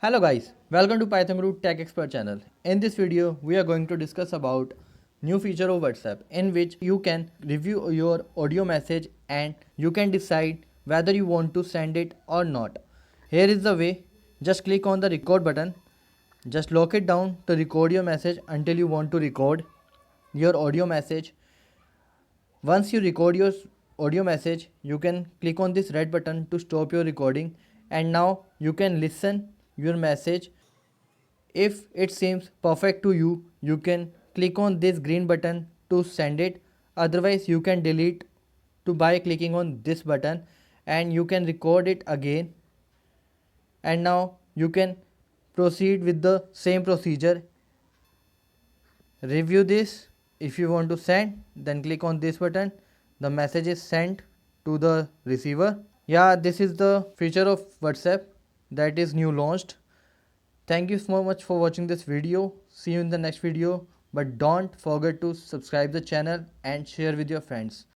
Hello guys, welcome to Python Guru Tech Expert channel. In this video, we are going to discuss about new feature of WhatsApp in which you can review your audio message and you can decide whether you want to send it or not. Here is the way. Just click on the record button. Just lock it down to record your message until you want to record your audio message. Once you record your audio message, you can click on this red button to stop your recording, and now you can listen your message. If it seems perfect to you, you can click on this green button to send it. Otherwise, you can delete to by clicking on this button, and you can record it again. And now you can proceed with the same procedure. Review this. If you want to send, then click on this button. The message is sent to the receiver. Yeah, this is the feature of WhatsApp that is new launched. Thank you so much for watching this video. See you in the next video. But don't forget to subscribe the channel and share with your friends.